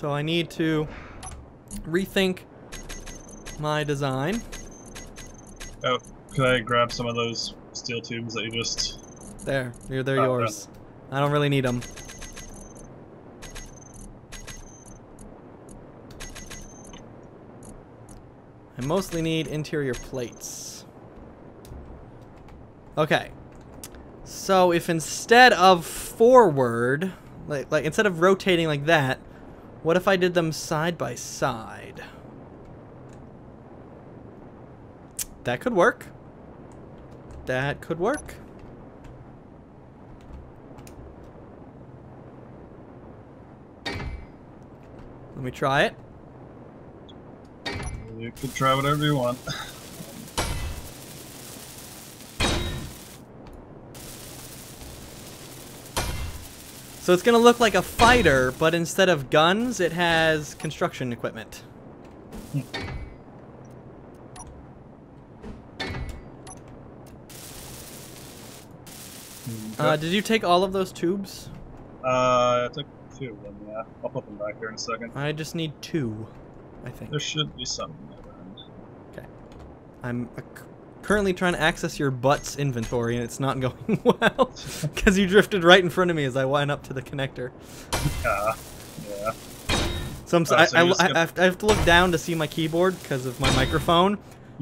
So I need to rethink my design. Oh, could I grab some of those steel tubes that you just... They're yours. I don't really need them. I mostly need interior plates. Okay. So if instead of forward, like instead of rotating like that, what if I did them side by side? That could work. That could work. Let me try it. You could try whatever you want. So it's gonna look like a fighter, but instead of guns, it has construction equipment. Did you take all of those tubes? I took 2 of them, yeah. I'll put them back here in a second. I just need 2, I think. There should be some in the other end. Okay. I'm currently trying to access your butt's inventory, and it's not going well. Because you drifted right in front of me as I went up to the connector. Yeah. So I have to look down to see my keyboard because of my microphone.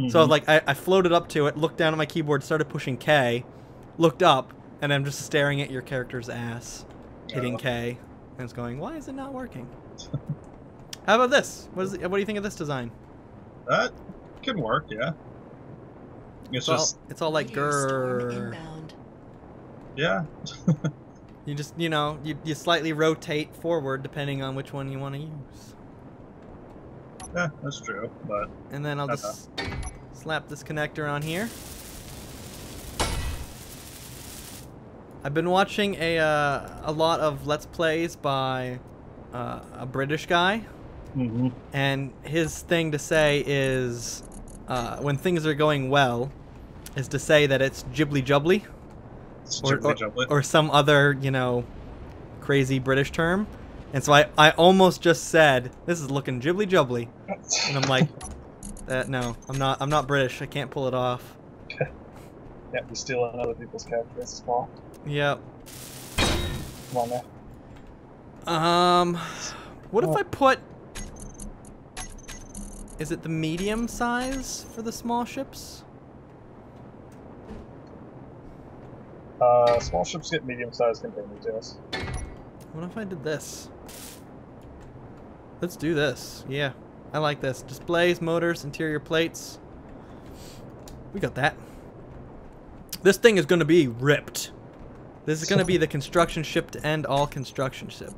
So like I floated up to it, looked down at my keyboard, started pushing K, looked up, and I'm just staring at your character's ass, hitting K, and it's going, why is it not working? How about this? What do you think of this design? That could work, yeah. It's all like grrr. Yeah. You just, you slightly rotate forward depending on which one you want to use. Yeah, that's true, but... And then I'll just slap this connector on here. I've been watching a lot of Let's Plays by a British guy. And his thing to say is, when things are going well, is to say that it's jibbly jubbly. Or some other, crazy British term. And so I almost just said, this is looking jibbly jubbly. And I'm like, no, I'm not British. I can't pull it off. Yeah, you're stealing other people's characters, Paul. Yep. Come on, man. What if I put... Is it the medium size for the small ships? Small ships get medium-sized container tails. What if I did this? Let's do this. Yeah, I like this. Displays, motors, interior plates. We got that. This thing is going to be ripped. This is going to be the construction ship to end all construction ship.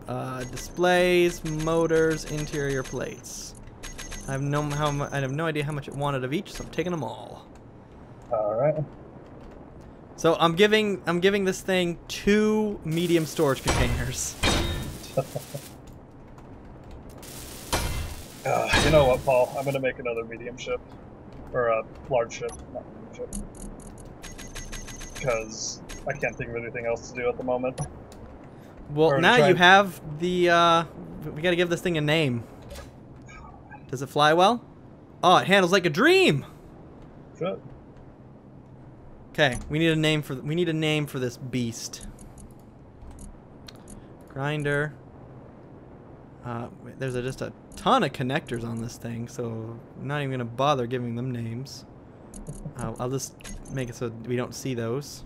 Displays, motors, interior plates. I have no idea how much it wanted of each, so I'm taking them all. All right. So I'm giving this thing 2 medium storage containers. You know what, Paul? I'm gonna make another medium ship, or a large ship, not medium ship, because I can't think of anything else to do at the moment. Well, now you have the. We gotta give this thing a name. Does it fly well? Oh, it handles like a dream. Good. Okay, we need a name for this beast. Grinder. There's just a ton of connectors on this thing, so I'm not even gonna bother giving them names. I'll just make it so we don't see those.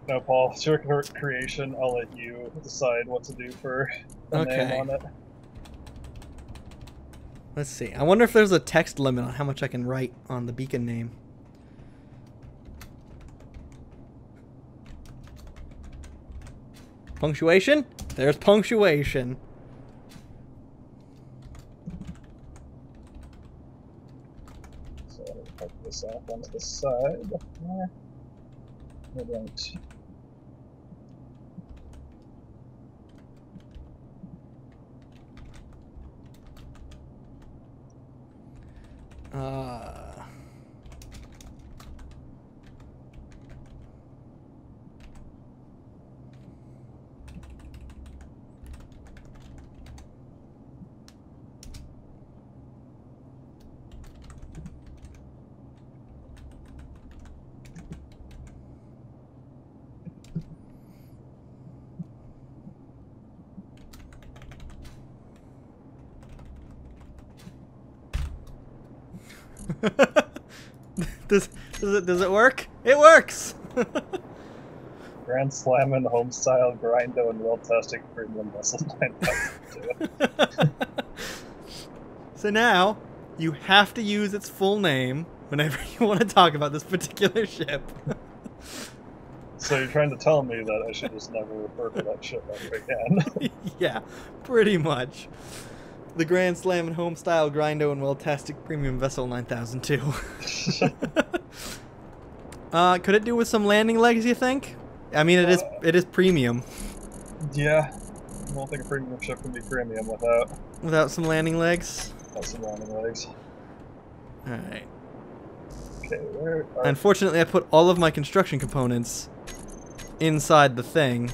No, Paul, it's your creation. I'll let you decide what to do for the name on it. Let's see. I wonder if there's a text limit on how much I can write on the beacon name. Punctuation? There's punctuation. So I'll put this off onto the side. I don't. does it work? It works. Grand Slammin' Homestyle Grindo and Well-Tested Premium Vessel 9002. So now, you have to use its full name whenever you want to talk about this particular ship. So you're trying to tell me that I should just never refer to that ship ever again? Yeah, pretty much. The Grand Slammin' Homestyle Grindo and Well-Tested Premium Vessel 9002. Could it do with some landing legs, you think? I mean, it is premium. Yeah. I don't think a premium ship can be premium without some landing legs. Without some landing legs. Alright. Okay, where are... Unfortunately, I put all of my construction components inside the thing.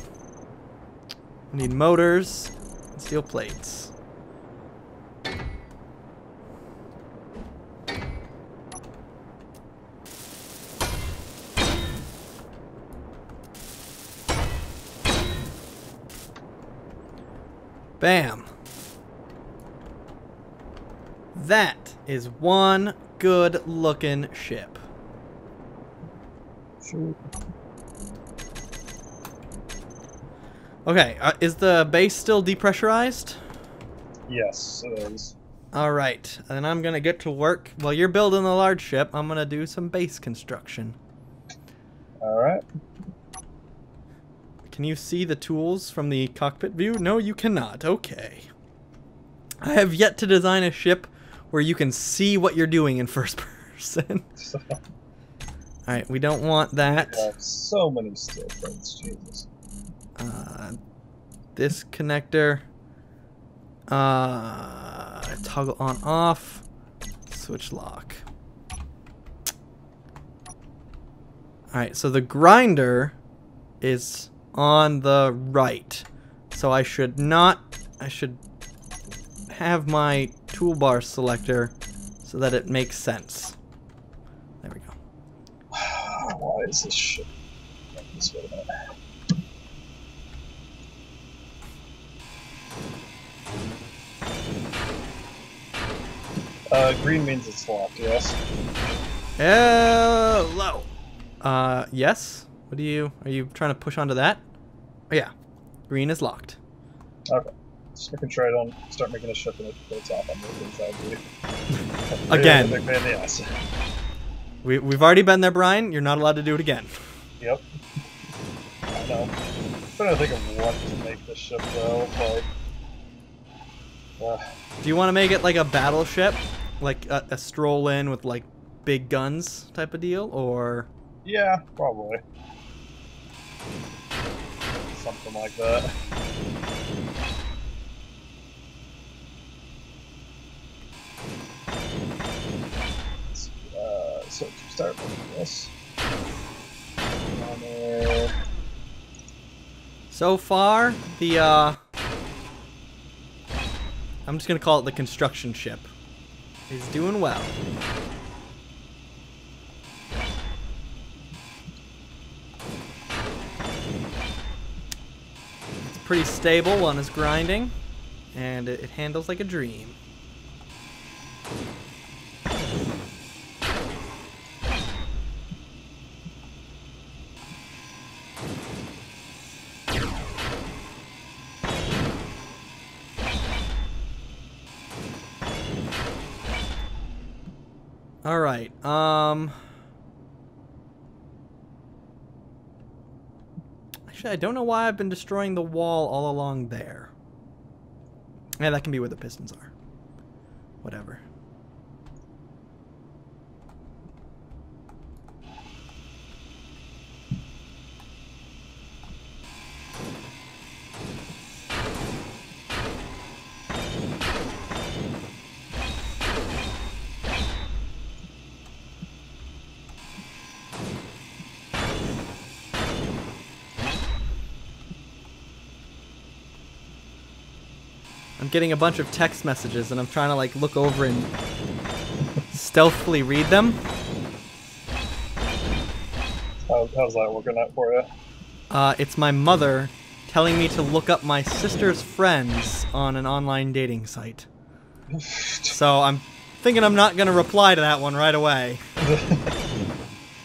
I need motors and steel plates. Bam. That is one good looking ship. Shoot. Okay, is the base still depressurized? Yes, it is. Alright, and I'm gonna get to work. While you're building the large ship, I'm gonna do some base construction. Alright. Can you see the tools from the cockpit view? No, you cannot. Okay. I have yet to design a ship where you can see what you're doing in first person. Alright, we don't want that. I have so many steel plates, Jesus. This connector. Toggle on off. Switch lock. Alright, so the grinder is on the right. So I should have my toolbar selector so that it makes sense. There we go. Why is this shit? This way, green means it's locked, yes? Hello. Yes? Are you trying to push onto that? Oh, yeah. Green is locked. Okay. Just making sure I don't start making a ship and it floats off on the inside view. Again. Big pain in the ass. We've already been there, Brian. You're not allowed to do it again. Yep. I know. I'm trying to think of what to make this ship though. Like, do you want to make it like a battleship? Like a stroll in with like big guns type of deal? Or... Yeah, probably. Something like that. So to start with this. So far, the I'm just gonna call it the construction ship. Is doing well. It's pretty stable. One is grinding, and it handles like a dream. All right. Actually, I don't know why I've been destroying the wall all along there. Yeah, that can be where the pistons are. Whatever. I'm getting a bunch of text messages and I'm trying to like look over and stealthily read them. How's that working out for you? It's my mother telling me to look up my sister's friends on an online dating site. So I'm thinking I'm not gonna reply to that one right away.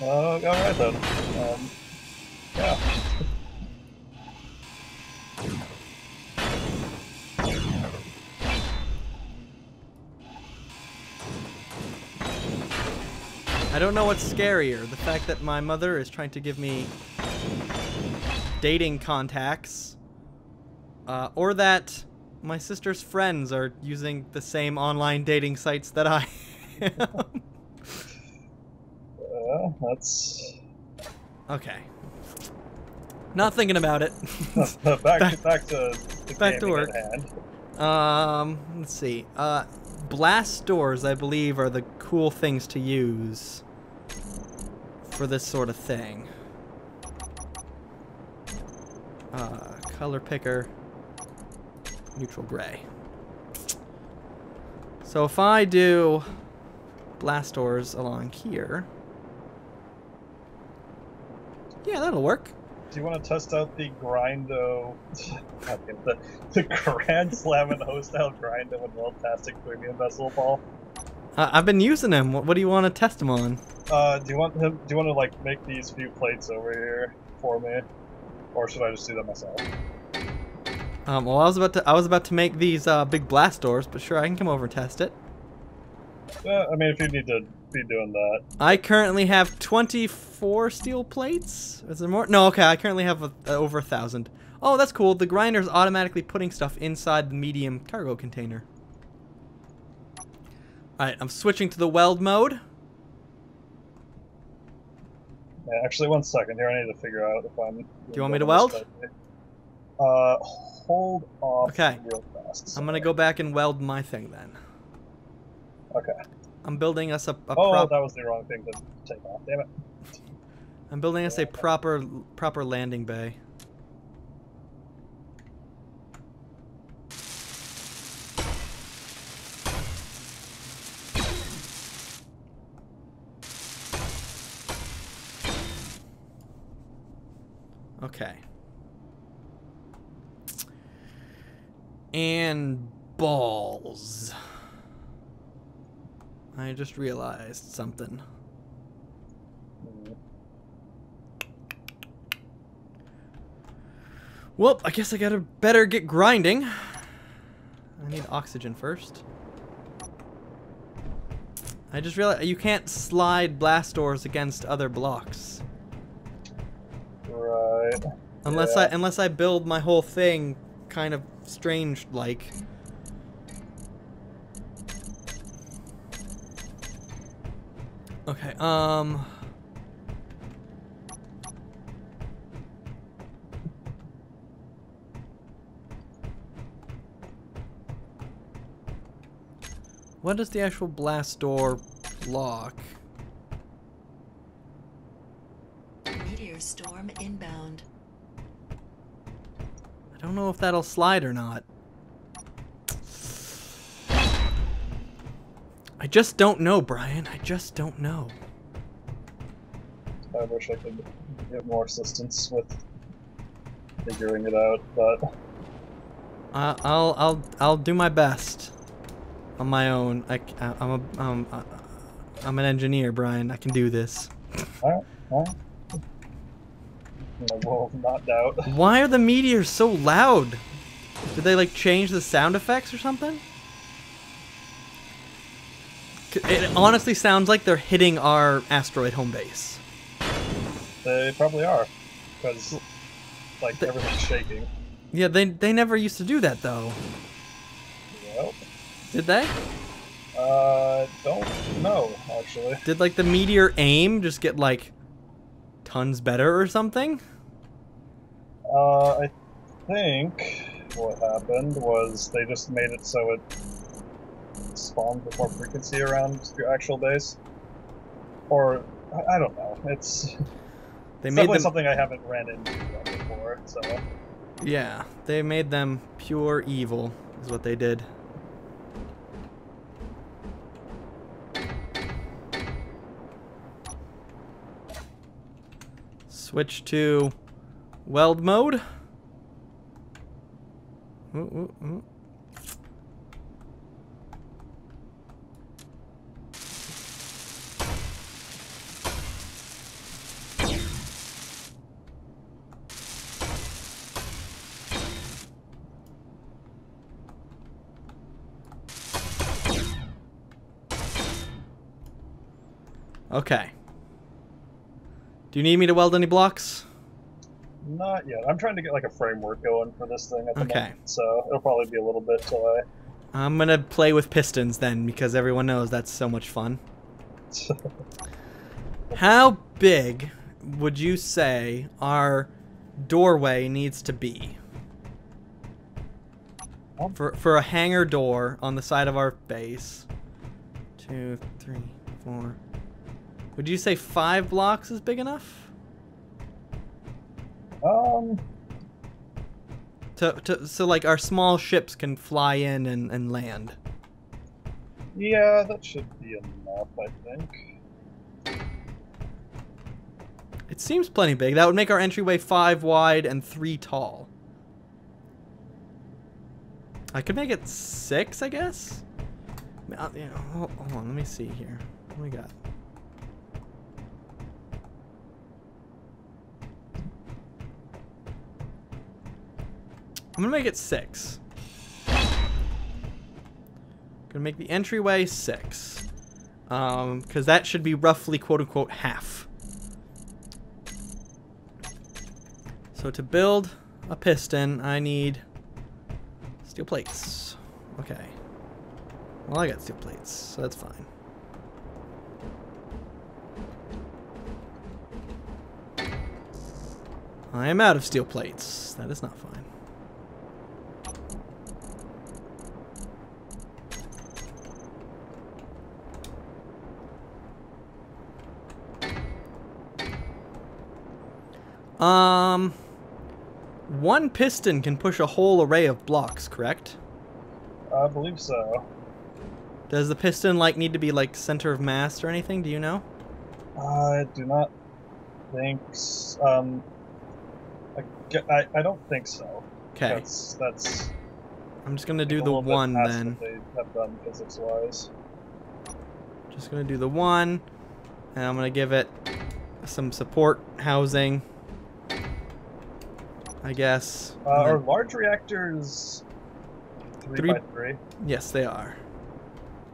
Alright then. Yeah. I don't know what's scarier, the fact that my mother is trying to give me dating contacts, or that my sister's friends are using the same online dating sites that I am. That's... Okay. Not thinking about it. back to the back to gaming work. at hand. Let's see. Blast doors, I believe, are the cool things to use for this sort of thing. Color picker, neutral gray. So if I do blast doors along here, yeah, that'll work. Do you want to test out the Grindo, the Grand Slam and Hostile Grindo and World-tastic Premium Vessel Ball? I've been using them. What do you want to test them on? Do you want to like make these few plates over here for me, or should I just do that myself? Well, I was about to make these big blast doors, but sure, I can come over and test it. I mean, if you need to be doing that. I currently have 24 steel plates. Is there more? No, okay. I currently have over 1,000. Oh, that's cool. The grinder's automatically putting stuff inside the medium cargo container. Alright, I'm switching to the weld mode. Yeah, actually, one second here. I need to figure out if I'm... Do you want me to weld? Hold off real fast. I'm gonna go back and weld my thing then. Okay. I'm building us a that was the wrong thing to take off. Damn it. I'm building us a proper landing bay. Okay. And balls. I just realized something. Well, I guess I gotta better get grinding. I need oxygen first. I just realized you can't slide blast doors against other blocks. Right. Unless I build my whole thing kind of strange like. Okay, what is the actual blast door block? Meteor storm inbound. I don't know if that'll slide or not. I just don't know, Brian. I just don't know. I wish I could get more assistance with figuring it out, but I'll do my best on my own. I'm an engineer, Brian. I can do this. Alright. I will not doubt. Why are the meteors so loud? Did they like change the sound effects or something? It honestly sounds like they're hitting our asteroid home base. They probably are, because like everything's shaking. Yeah, they never used to do that though. Well, did they? Don't know actually. Did like the meteor aim just get like tons better or something? I think what happened was they just made it so it spawned with more frequency around your actual base, or I don't know. It's definitely something I haven't ran into before. So yeah, they made them pure evil, is what they did. Switch to weld mode. Okay. Do you need me to weld any blocks? Not yet. I'm trying to get like a framework going for this thing at the Okay. moment, so it'll probably be a little bit till I'm gonna play with pistons then, because everyone knows that's so much fun. How big would you say our doorway needs to be? For a hangar door on the side of our base. 2, 3, 4. Would you say 5 blocks is big enough? So like our small ships can fly in and land. Yeah, that should be enough, I think. It seems plenty big. That would make our entryway 5 wide and 3 tall. I could make it 6, I guess? Yeah, hold on, let me see here. What do we got? I'm gonna make it 6. Gonna make the entryway 6. Because that should be roughly quote-unquote half. So to build a piston, I need steel plates. Okay. Well, I got steel plates, so that's fine. I am out of steel plates. That is not fine. One piston can push a whole array of blocks, correct? I believe so. Does the piston like need to be like center of mass or anything? Do you know? I do not think. I don't think so. Okay. That's. I'm just gonna do the one then. What they have done physics-wise. Just gonna do the one, and I'm gonna give it some support housing, I guess. Are large reactors 3 by 3? Yes, they are.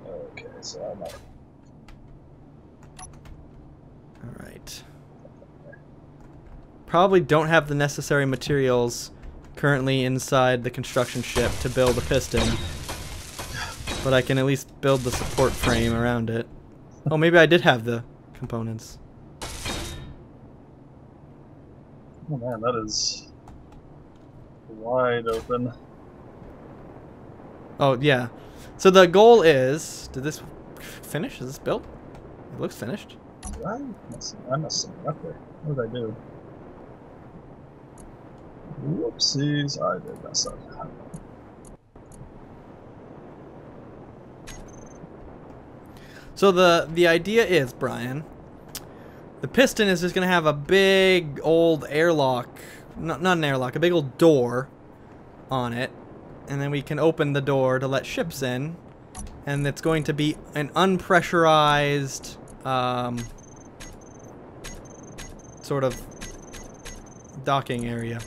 Okay, so I might. All right. Probably don't have the necessary materials currently inside the construction ship to build a piston, but I can at least build the support frame around it. Oh, maybe I did have the components. Oh man, that is wide open. Oh, yeah. So the goal is... Did this finish? Is this built? It looks finished. I messed something up there. What did I do? Whoopsies, I did mess up. So the idea is, Brian, the piston is just going to have a big old airlock, not an airlock, a big old door on it, and then we can open the door to let ships in, and it's going to be an unpressurized sort of docking area.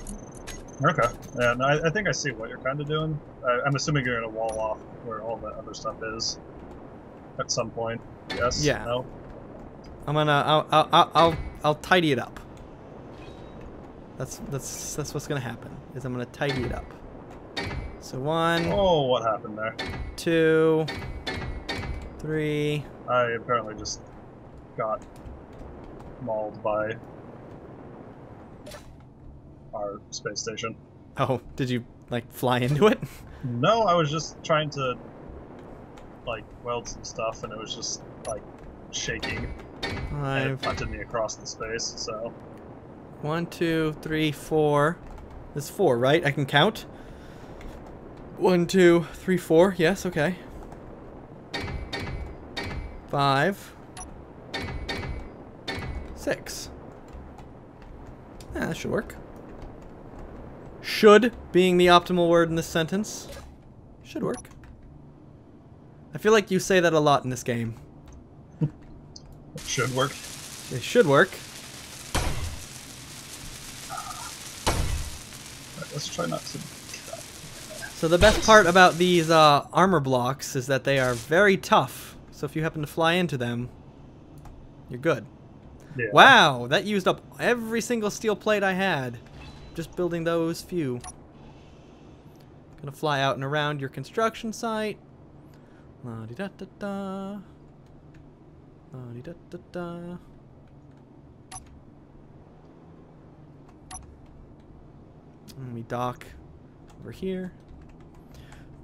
Okay. Yeah, no, I think I see what you're kind of doing. I'm assuming you're going to wall off where all that other stuff is at some point. Yes? Yeah. No? I'm gonna I'll tidy it up. That's what's gonna happen. Is I'm gonna tidy it up. So 1. Oh, what happened there? 2, 3. I apparently just got mauled by our space station. Oh, did you like fly into it? No, I was just trying to like weld some stuff, and it was just like shaking. And it punted me across the space. So 1, 2, 3, 4. There's 4, right? I can count. 1, 2, 3, 4. Yes, okay. 5, 6. Yeah, that should work. Should being the optimal word in this sentence. Should work. I feel like you say that a lot in this game. it should work. It should work. Right, let's try not to. So the best part about these armor blocks is that they are very tough. So if you happen to fly into them, You're good. Yeah. Wow, that used up every single steel plate I had. Just building those few. Gonna fly out and around your construction site. La-di-da-da-da. La-di-da-da-da. Let me dock over here.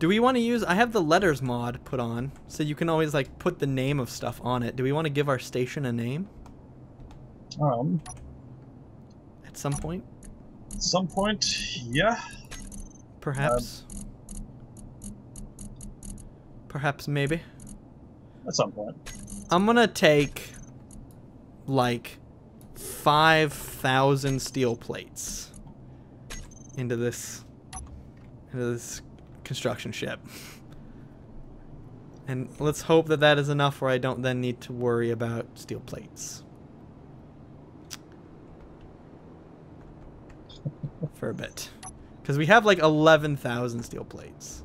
Do we want to use... I have the letters mod put on, so you can always, like, put the name of stuff on it. Do we want to give our station a name? At some point? At some point, yeah. Perhaps. Perhaps, maybe. At some point. I'm gonna take, like, 5,000 steel plates into this construction ship. And let's hope that that is enough where I don't then need to worry about steel plates. For a bit. Because we have like 11,000 steel plates.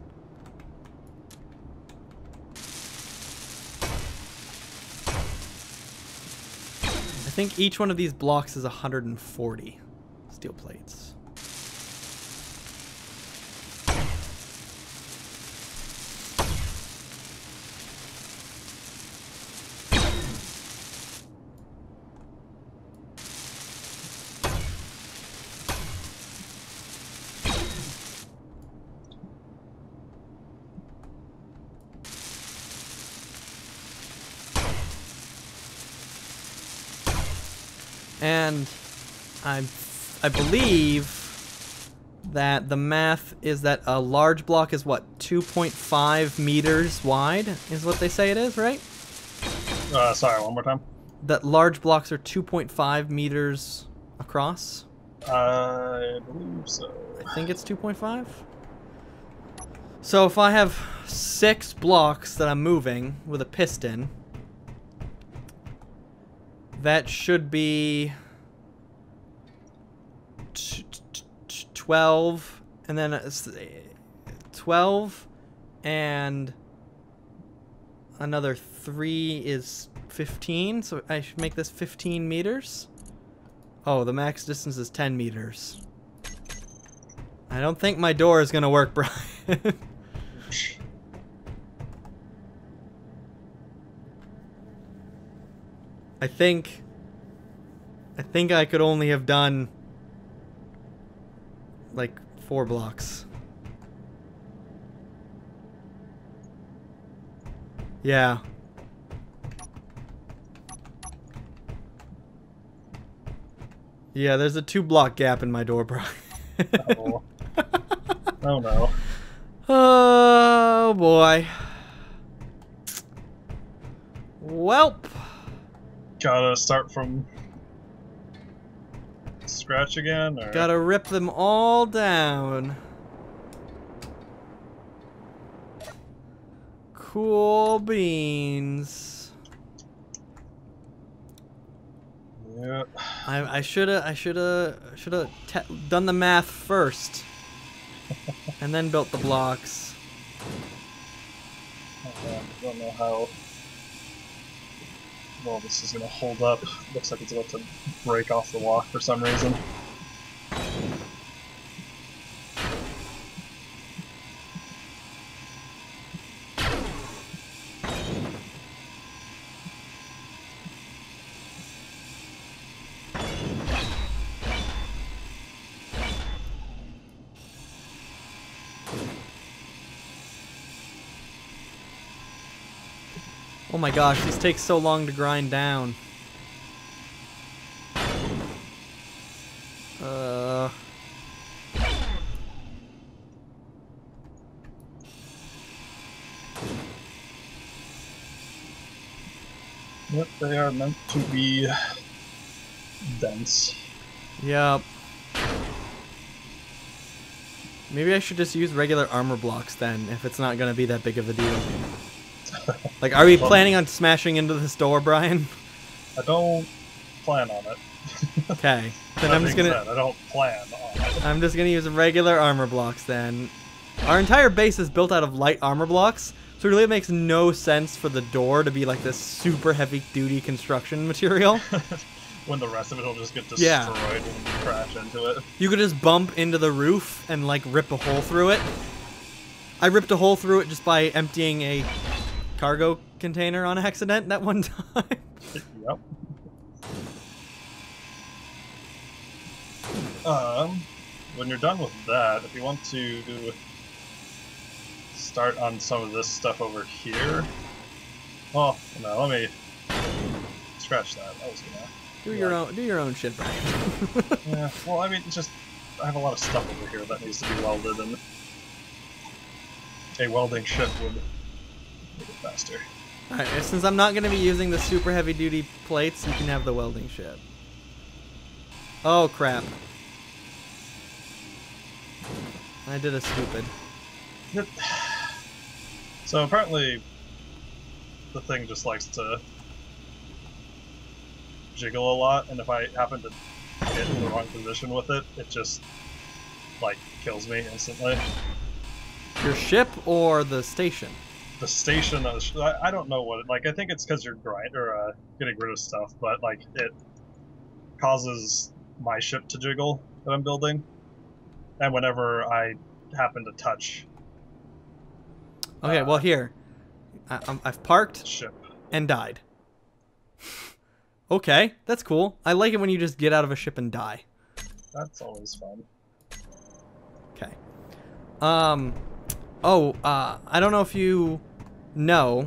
I think each one of these blocks is 140 steel plates. And I believe that the math is that a large block is what, 2.5 meters wide is what they say it is, right? Sorry, one more time. That large blocks are 2.5 meters across? I believe so. I think it's 2.5. So if I have 6 blocks that I'm moving with a piston, that should be 12, and then 12, and another 3 is 15, so I should make this 15 meters. Oh, the max distance is 10 meters. I don't think my door is gonna work, Brian. I think I could only have done like 4 blocks. Yeah. Yeah, there's a 2-block gap in my door, bro. Oh. Oh no. Oh boy. Welp. Gotta start from scratch again, or? Gotta rip them all down. Cool beans. Yeah. I shoulda done the math first, and then built the blocks. I don't know how well this is gonna hold up. Looks like it's about to break off the walk for some reason. Oh my gosh, these take so long to grind down. Yep, they are meant to be dense. Yep. Maybe I should just use regular armor blocks then, if it's not gonna be that big of a deal. Like, are we planning on smashing into this door, Brian? I don't plan on it. Okay. Then I'm just gonna... I don't plan on it. I'm just gonna use regular armor blocks then. Our entire base is built out of light armor blocks, So it really makes no sense for the door to be like this super heavy-duty construction material. When the rest of it will just get destroyed when you crash into it. You could just bump into the roof and, like, rip a hole through it. I ripped a hole through it just by emptying a cargo container on accident that one time. Yep. When you're done with that, if you want to start on some of this stuff over here. Oh no, let me scratch that. I was gonna do your own shit, Brian. Yeah. Well, I mean, it's just I have a lot of stuff over here that needs to be welded, and a welding ship would make it faster. All right, since I'm not gonna be using the super heavy-duty plates, you can have the welding ship. Oh crap! I did a stupid. So apparently, the thing just likes to jiggle a lot, and if I happen to get in the wrong position with it, it just, like, kills me instantly. Your ship or the station? The station, I don't know what, like, I think it's because you're getting rid of stuff, but, like, it causes my ship to jiggle that I'm building, and whenever I happen to touch... Okay, well here, I've parked ship and died. Okay, that's cool. I like it when you just get out of a ship and die. That's always fun. Okay. I don't know if you know.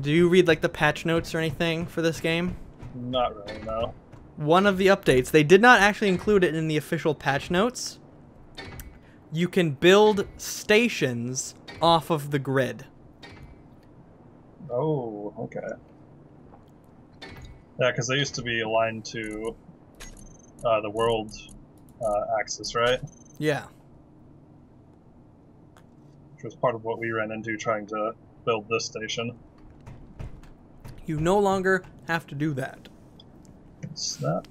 Do you read like the patch notes or anything for this game? Not really, no. One of the updates, they did not actually include it in the official patch notes. You can build stations off of the grid. Oh, okay. Yeah, because they used to be aligned to the world axis, right? Yeah. Which was part of what we ran into trying to build this station. You no longer have to do that. Snap.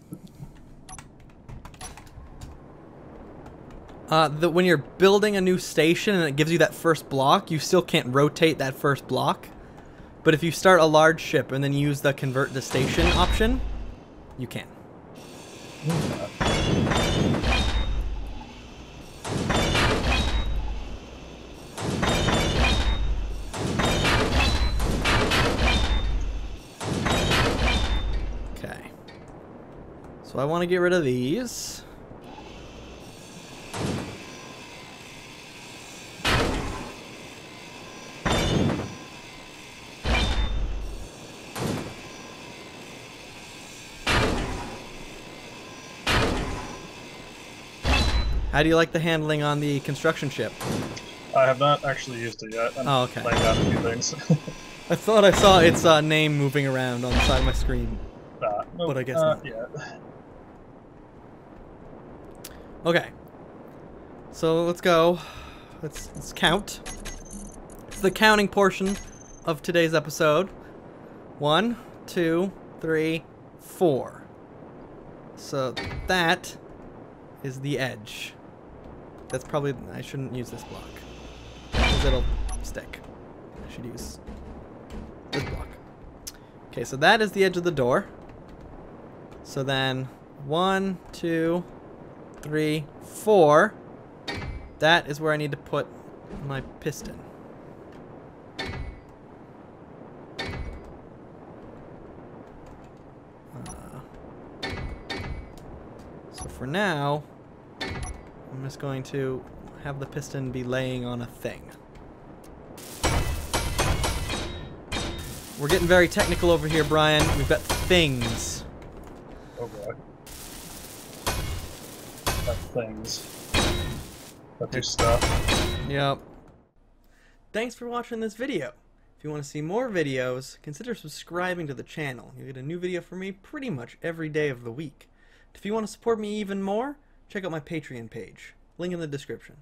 When you're building a new station and it gives you that first block, you still can't rotate that first block. But if you start a large ship and then use the convert to station option, you can. Okay. So I want to get rid of these. How do you like the handling on the construction ship? I have not actually used it yet. I'm okay. laying down a few things. I thought I saw its name moving around on the side of my screen. Nope, but I guess not. Yeah. Okay. So let's go. Let's count. It's the counting portion of today's episode. 1, 2, 3, 4. So that is the edge. That's probably... I shouldn't use this block, because it'll stick. I should use this block. Okay, so that is the edge of the door. So then 1, 2, 3, 4. That is where I need to put my piston. So for now, I'm just going to have the piston be laying on a thing. We're getting very technical over here, Brian. We've got things. Oh boy. Got things. Got your stuff. Yep. Thanks for watching this video. If you want to see more videos, consider subscribing to the channel. You'll get a new video from me pretty much every day of the week. If you want to support me even more, check out my Patreon page. Link in the description.